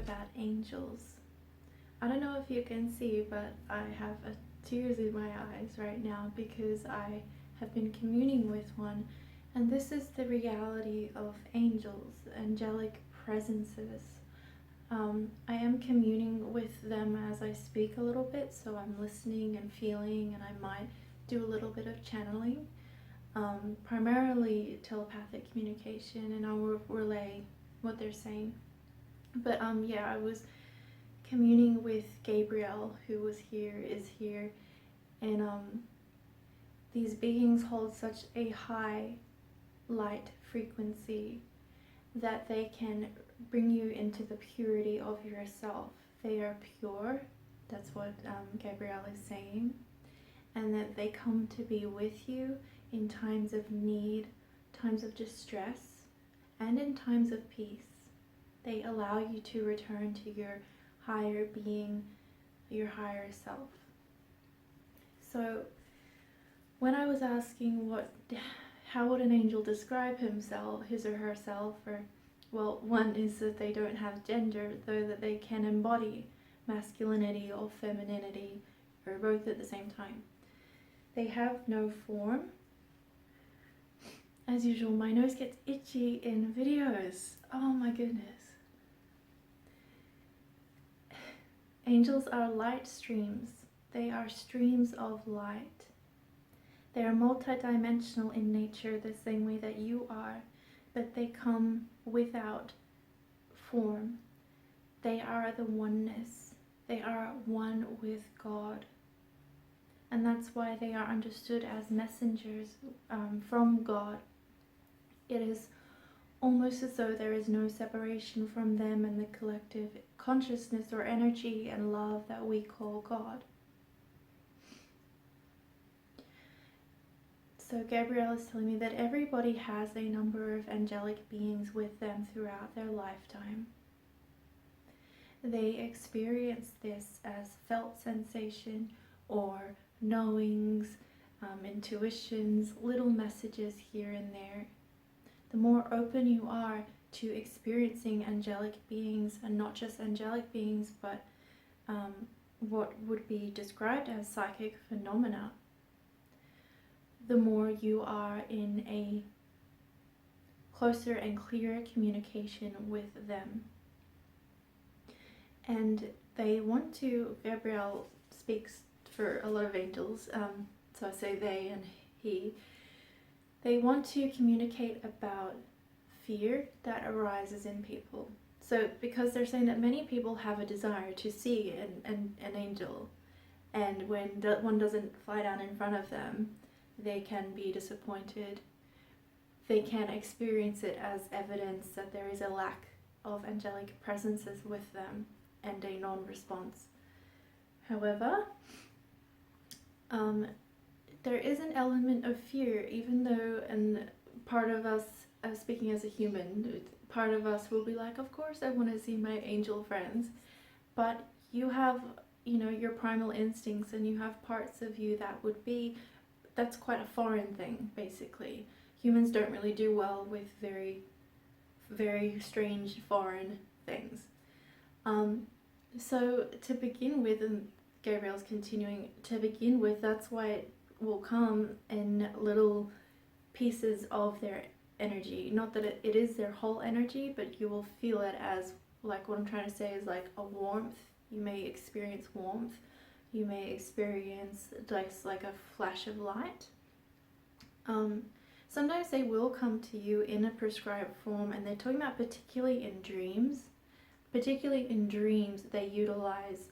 about angels. I don't know if you can see, but I have tears in my eyes right now because I have been communing with one, and this is the reality of angels, angelic presences. I am communing with them as I speak a little bit, so I'm listening and feeling, and I might do a little bit of channeling, primarily telepathic communication, and I'll relay what they're saying. But yeah, I was communing with Gabriel, who is here, and these beings hold such a high light frequency that they can bring you into the purity of yourself. They are pure, that's what Gabriel is saying, and that they come to be with you in times of need, times of distress, and in times of peace. They allow you to return to your higher being, your higher self. So when I was asking how would an angel describe himself, his or herself, or well, one is that they don't have gender, though that they can embody masculinity or femininity, or both at the same time. They have no form. As usual, my nose gets itchy in videos. Oh my goodness. Angels are light streams. They are streams of light. They are multidimensional in nature, the same way that you are, but they come without form. They are the oneness. They are one with God. And that's why they are understood as messengers from God. It is almost as though there is no separation from them and the collective consciousness or energy and love that we call God. So Gabriel is telling me that everybody has a number of angelic beings with them throughout their lifetime. They experience this as felt sensation or knowings, intuitions, little messages here and there. The more open you are to experiencing angelic beings, and not just angelic beings, but what would be described as psychic phenomena, the more you are in a closer and clearer communication with them. And they want to, Gabriel speaks for a lot of angels, so I say they and he, they want to communicate about fear that arises in people. So because they're saying that many people have a desire to see an angel, and when one doesn't fly down in front of them, they can be disappointed. They can experience it as evidence that there is a lack of angelic presences with them and a non-response. However, there is an element of fear, even though, and part of us, speaking as a human, part of us will be like, of course I want to see my angel friends, but you have, your primal instincts, and you have parts of you that would be, that's quite a foreign thing, basically. Humans don't really do well with very, very strange foreign things. So to begin with, and Gabriel's continuing, to begin with, that's why it will come in little pieces of their energy. Not that it is their whole energy, but you will feel it as, like, what I'm trying to say is like a warmth. You may experience warmth. You may experience like a flash of light. Sometimes they will come to you in a prescribed form, and they're talking about particularly in dreams. Particularly in dreams, they utilize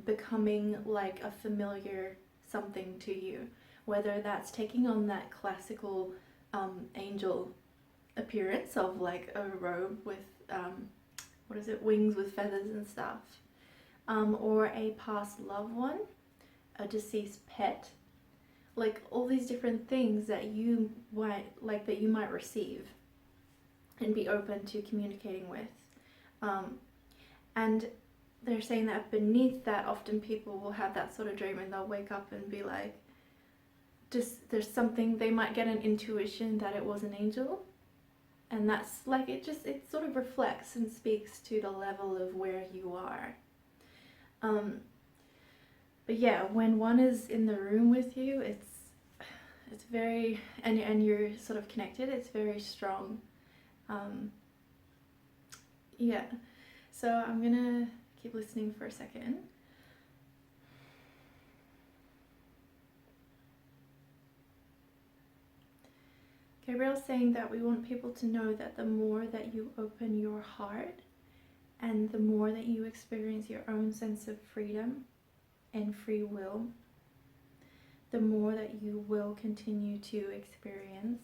becoming like a familiar something to you, whether that's taking on that classical angel appearance of like a robe with wings with feathers and stuff, or a past loved one, a deceased pet, like all these different things that you might receive and be open to communicating with. And they're saying that beneath that, often people will have that sort of dream and they'll wake up and be like, there's something, they might get an intuition that it was an angel, And that's like, it sort of reflects and speaks to the level of where you are. But yeah, when one is in the room with you, it's very, and you're sort of connected, it's very strong. Yeah, so I'm gonna keep listening for a second. Gabriel's saying that we want people to know that the more that you open your heart and the more that you experience your own sense of freedom and free will, the more that you will continue to experience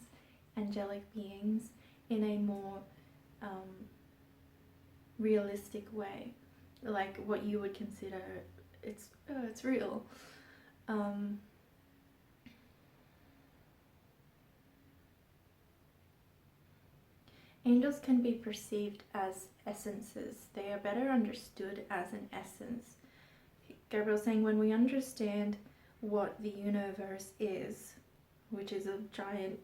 angelic beings in a more realistic way, like what you would consider it's real. Angels can be perceived as essences. They are better understood as an essence. Gabriel's saying when we understand what the universe is, which is a giant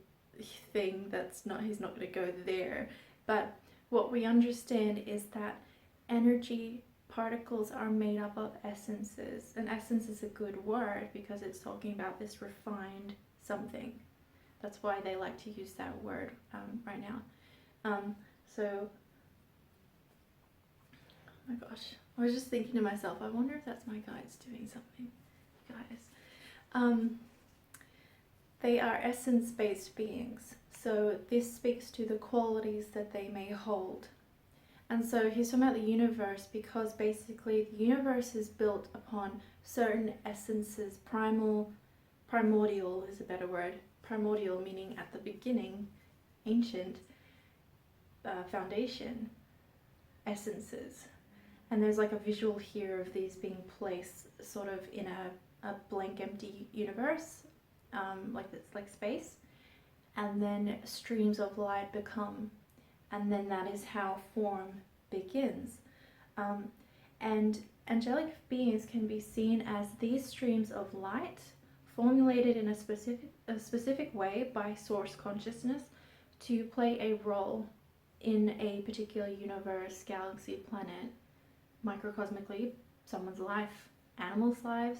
thing that's not, he's not going to go there, but what we understand is that energy particles are made up of essences. And essence is a good word because it's talking about this refined something. That's why they like to use that word right now. So, oh my gosh, I was just thinking to myself, I wonder if that's my guides doing something, guys. They are essence-based beings, so this speaks to the qualities that they may hold. And so he's talking about the universe because basically the universe is built upon certain essences. Primordial is a better word. Primordial meaning at the beginning, ancient, foundation essences. And there's like a visual here of these being placed sort of in a blank empty universe, like space, and then streams of light become, and then that is how form begins. And angelic beings can be seen as these streams of light formulated in a specific way by source consciousness to play a role in a particular universe, galaxy, planet, microcosmically, someone's life, animals' lives,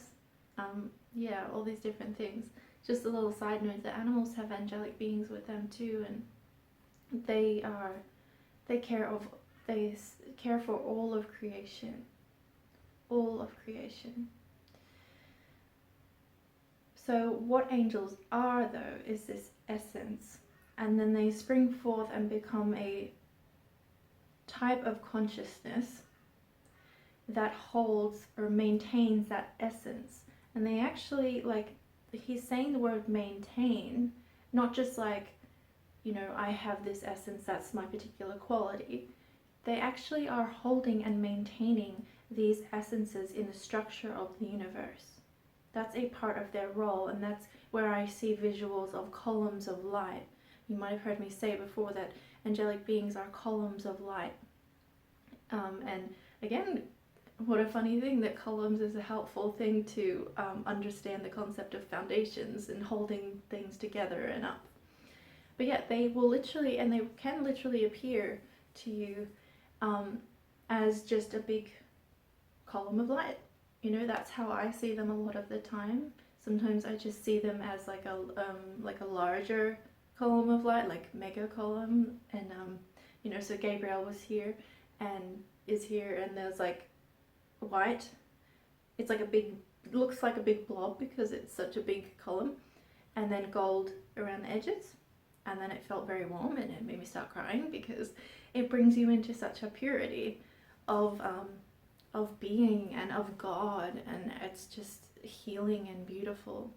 yeah, all these different things. Just a little side note, that animals have angelic beings with them too, and they care for all of creation. All of creation. So what angels are, though, is this essence, and then they spring forth and become a type of consciousness that holds or maintains that essence. And they actually, like, he's saying the word maintain, not just like, you know, I have this essence, that's my particular quality. They actually are holding and maintaining these essences in the structure of the universe. That's a part of their role, and that's where I see visuals of columns of light. You might have heard me say before that angelic beings are columns of light. And again, what a funny thing that columns is a helpful thing to understand the concept of foundations and holding things together and up. But yeah, they will literally, and they can literally appear to you as just a big column of light. You know, that's how I see them a lot of the time. Sometimes I just see them as like a larger column of light, like mega column. And you know, so Gabriel was here and is here, and there's like white. It's like a big, looks like a big blob because it's such a big column, and then gold around the edges. And then it felt very warm, and it made me start crying because it brings you into such a purity of being and of God, and it's just healing and beautiful.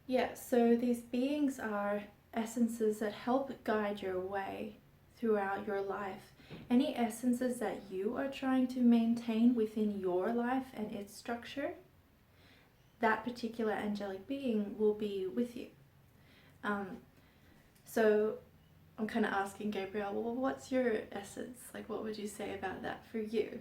Yeah, so these beings are essences that help guide your way throughout your life. Any essences that you are trying to maintain within your life and its structure, that particular angelic being will be with you. So I'm kind of asking Gabriel, well, what's your essence? Like, what would you say about that for you?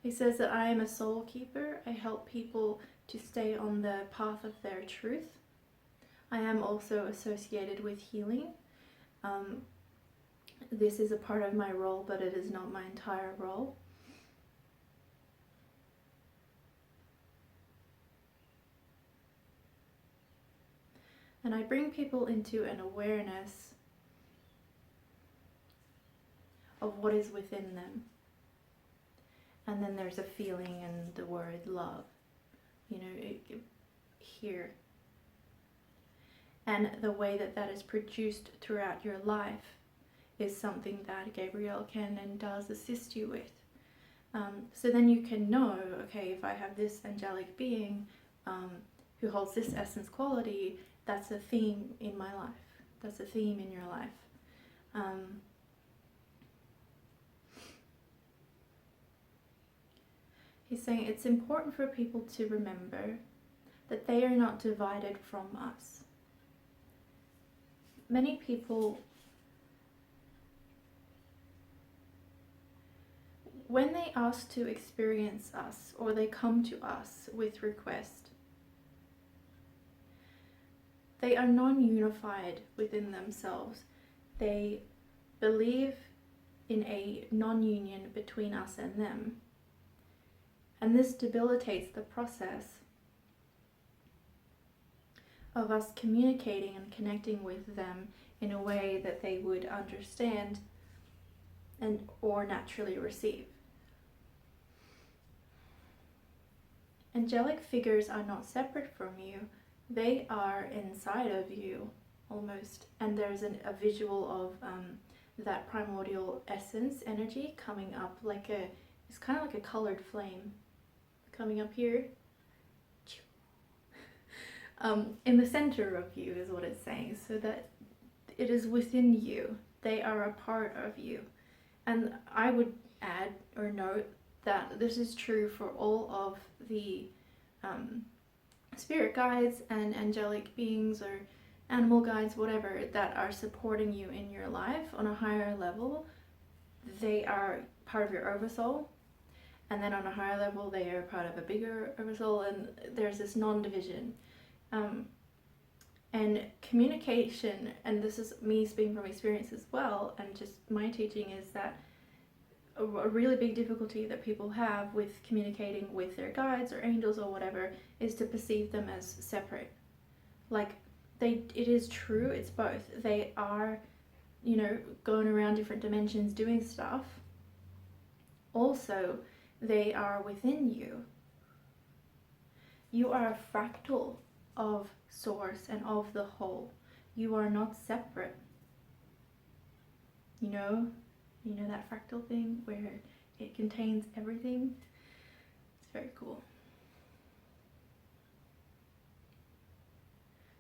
He says that I am a soul keeper. I help people to stay on the path of their truth. I am also associated with healing. This is a part of my role, but it is not my entire role. And I bring people into an awareness of what is within them. And then there's a feeling in the word love, here. And the way that that is produced throughout your life is something that Gabriel can and does assist you with. So then you can know, okay, if I have this angelic being who holds this essence quality, that's a theme in my life. That's a theme in your life. He's saying it's important for people to remember that they are not divided from us. Many people, when they ask to experience us or they come to us with request, they are non-unified within themselves. They believe in a non-union between us and them. And this debilitates the process of us communicating and connecting with them in a way that they would understand and or naturally receive. Angelic figures are not separate from you. They are inside of you, almost. And there's a visual of that primordial essence energy coming up it's kind of like a colored flame coming up here. In the center of you is what it's saying, so that it is within you. They are a part of you. And I would add or note that this is true for all of the spirit guides and angelic beings or animal guides, whatever, that are supporting you in your life on a higher level. They are part of your oversoul, and then on a higher level they are part of a bigger oversoul, and there's this non-division. And communication, and this is me speaking from experience as well, and just my teaching, is that a really big difficulty that people have with communicating with their guides or angels or whatever is to perceive them as separate. It is true, it's both. They are, going around different dimensions doing stuff. Also, they are within you. You are a fractal of source and of the whole. You are not separate. You know that fractal thing where it contains everything? It's very cool.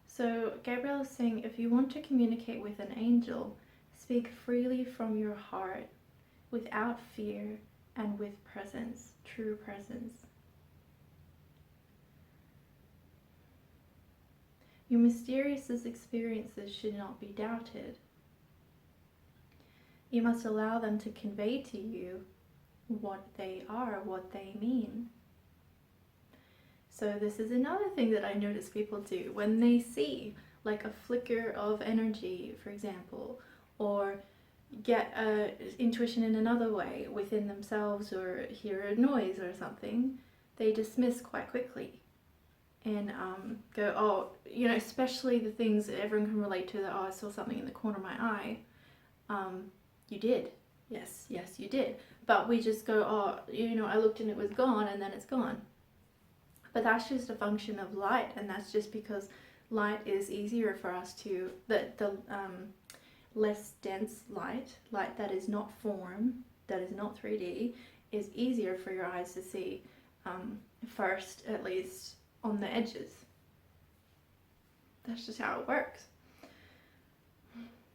So Gabriel is saying, if you want to communicate with an angel, speak freely from your heart, without fear and with presence, true presence. Your mysterious experiences should not be doubted. You must allow them to convey to you what they are, what they mean. So this is another thing that I notice people do when they see like a flicker of energy, for example, or get a intuition in another way within themselves, or hear a noise or something, they dismiss quite quickly and go, oh, especially the things that everyone can relate to, that, oh, I saw something in the corner of my eye. You did. Yes, you did. But we just go, oh, I looked and it was gone, and then it's gone. But that's just a function of light, and that's just because light is easier for us to, the less dense light that is not form, that is not 3D, is easier for your eyes to see, first, at least, on the edges. That's just how it works.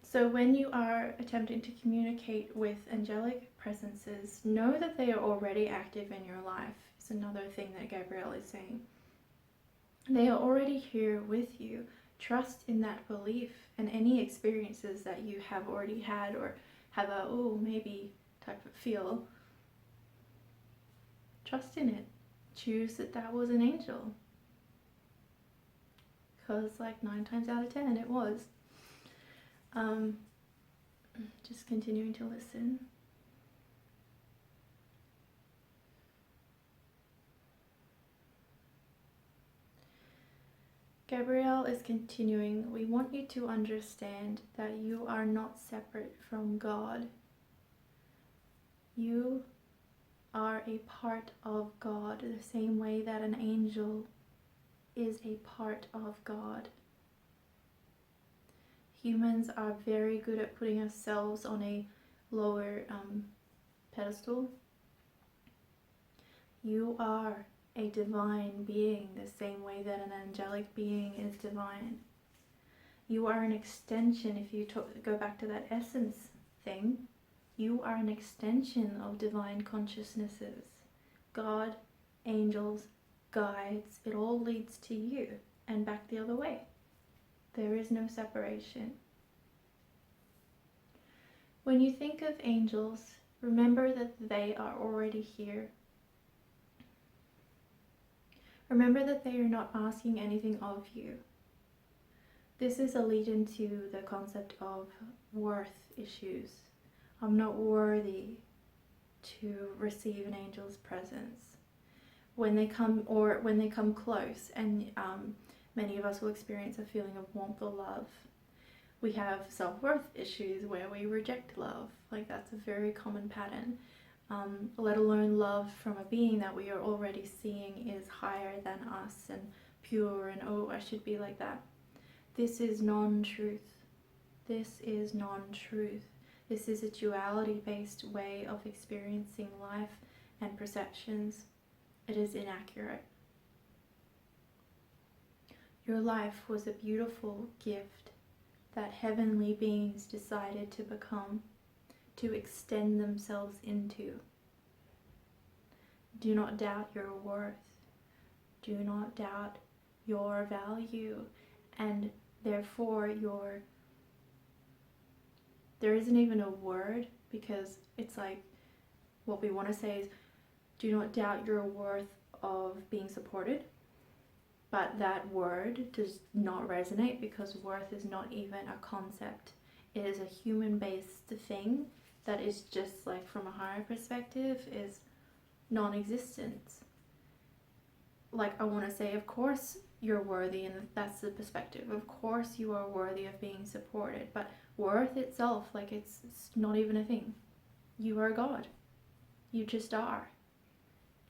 So when you are attempting to communicate with angelic presences, know that they are already active in your life. It's another thing that Gabriel is saying. They are already here with you. Trust in that belief, and any experiences that you have already had or have a, maybe type of feel. trust in it. Choose that was an angel. Because like 9 times out of 10 it was. Just continuing to listen. Gabriel is continuing. We want you to understand that you are not separate from God. You are a part of God, the same way that an angel is a part of God. Humans are very good at putting ourselves on a lower pedestal. You are a divine being, the same way that an angelic being is divine. You are an extension. If you go back to that essence thing, you are an extension of divine consciousnesses. God, angels, guides, it all leads to you and back the other way. There is no separation. When you think of angels, remember that they are already here. Remember that they are not asking anything of you. This is a lead into the concept of worth issues. I'm not worthy to receive an angel's presence. When they come close, and many of us will experience a feeling of warmth or love. We have self-worth issues where we reject love. Like, that's a very common pattern. Let alone love from a being that we are already seeing is higher than us and pure and, oh, I should be like that. This is non-truth. This is non-truth. This is a duality-based way of experiencing life and perceptions. It is inaccurate. Your life was a beautiful gift that heavenly beings decided to become, to extend themselves into. Do not doubt your worth. Do not doubt your value, and therefore there isn't even a word, because it's like what we want to say is do not doubt your worth of being supported. But that word does not resonate because worth is not even a concept. It is a human-based thing that is just like, from a higher perspective, is non-existent. Like, I want to say, of course you're worthy, and that's the perspective. Of course you are worthy of being supported, but worth itself, like, it's not even a thing. You are God. You just are.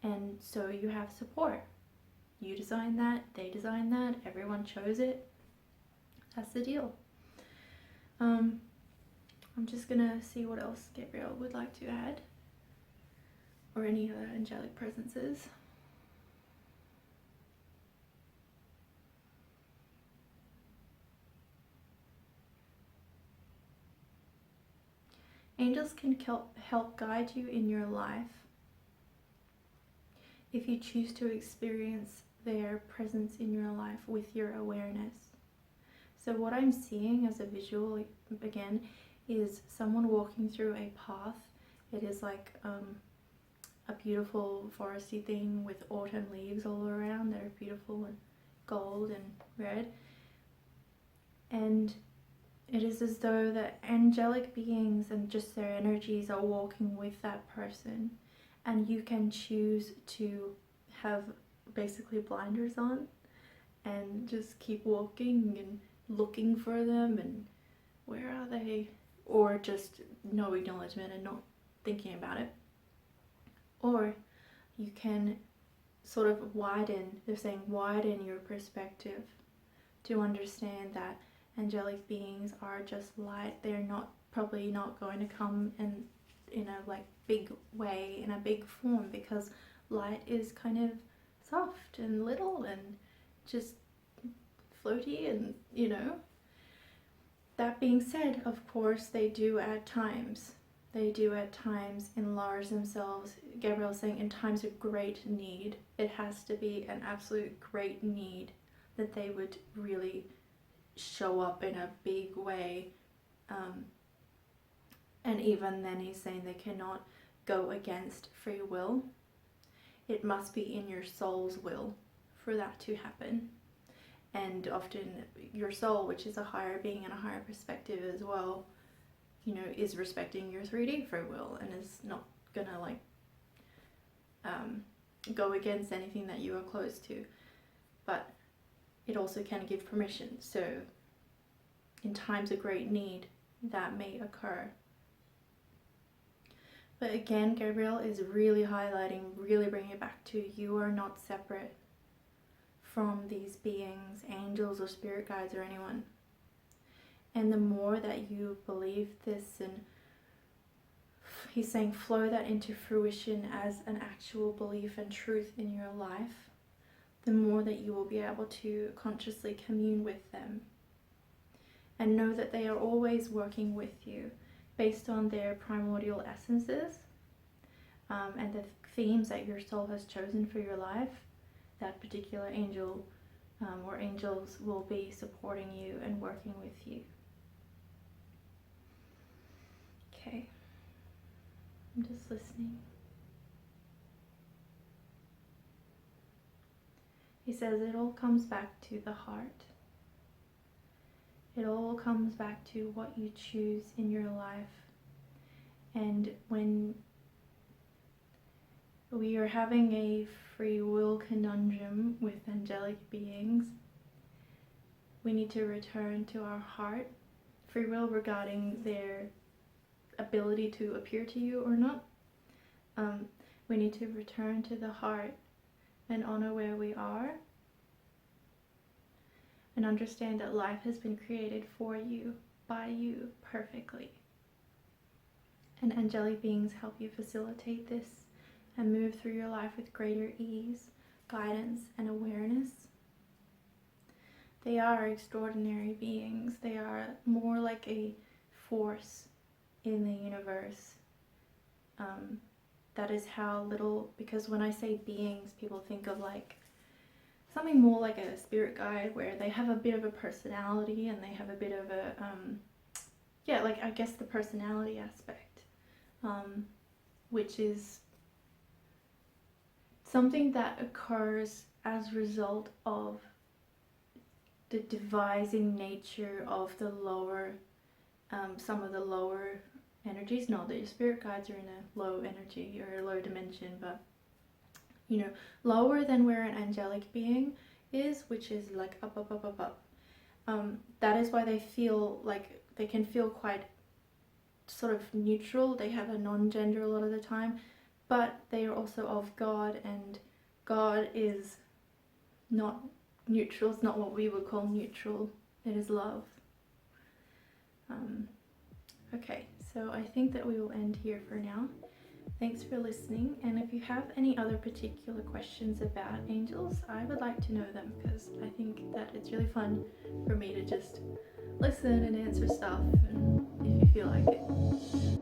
And so you have support. You designed that, they designed that, everyone chose it. That's the deal. I'm just gonna see what else Gabriel would like to add, or any other angelic presences. Angels can help guide you in your life if you choose to experience their presence in your life with your awareness. So what I'm seeing as a visual, again, is someone walking through a path. It is like a beautiful foresty thing with autumn leaves all around. They're beautiful and gold and red. And it is as though the angelic beings and just their energies are walking with that person. And you can choose to have basically blinders on and just keep walking and looking for them and where are they, or just no acknowledgement and not thinking about it. Or you can sort of widen, they're saying widen your perspective to understand that angelic beings are just light. They're probably not going to come in a like big way, in a big form, because light is kind of soft and little and just floaty, and you know. That being said, of course, they do at times enlarge themselves. Gabriel's saying in times of great need, it has to be an absolute great need that they would really show up in a big way. And even then he's saying they cannot go against free will. it must be in your soul's will for that to happen. And often your soul, which is a higher being and a higher perspective as well, you know, is respecting your 3D free will and is not gonna like go against anything that you are close to. But it also can give permission. So in times of great need, that may occur. But again, Gabriel is really highlighting, really bringing it back to, you are not separate from these beings, angels or spirit guides or anyone. And the more that you believe this, and he's saying flow that into fruition as an actual belief and truth in your life, the more that you will be able to consciously commune with them and know that they are always working with you based on their primordial essences and the themes that your soul has chosen for your life. That particular angel or angels will be supporting you and working with you. Okay, I'm just listening. He says it all comes back to the heart. It all comes back to what you choose in your life. And when we are having a free will conundrum with angelic beings, we need to return to our heart. Free will regarding their ability to appear to you or not. We need to return to the heart and honor where we are and understand that life has been created for you, by you, perfectly. And angelic beings help you facilitate this and move through your life with greater ease, guidance, and awareness. They are extraordinary beings. They are more like a force in the universe. That is how little, because when I say beings, people think of like something more like a spirit guide where they have a bit of a personality and they have a bit of a, yeah, like I guess the personality aspect, which is something that occurs as a result of the devising nature of the lower, some of the lower energies. No, the spirit guides are in a low energy or a low dimension, but you know, lower than where an angelic being is, which is like up, up, up, up, up. That is why they feel like they can feel quite sort of neutral. They have a non-gender a lot of the time, but they are also of God, and God is not neutral. It's not what we would call neutral. It is love. Okay, so I think that we will end here for now. Thanks for listening, and if you have any other particular questions about angels, I would like to know them, because I think that it's really fun for me to just listen and answer stuff, and if you feel like it.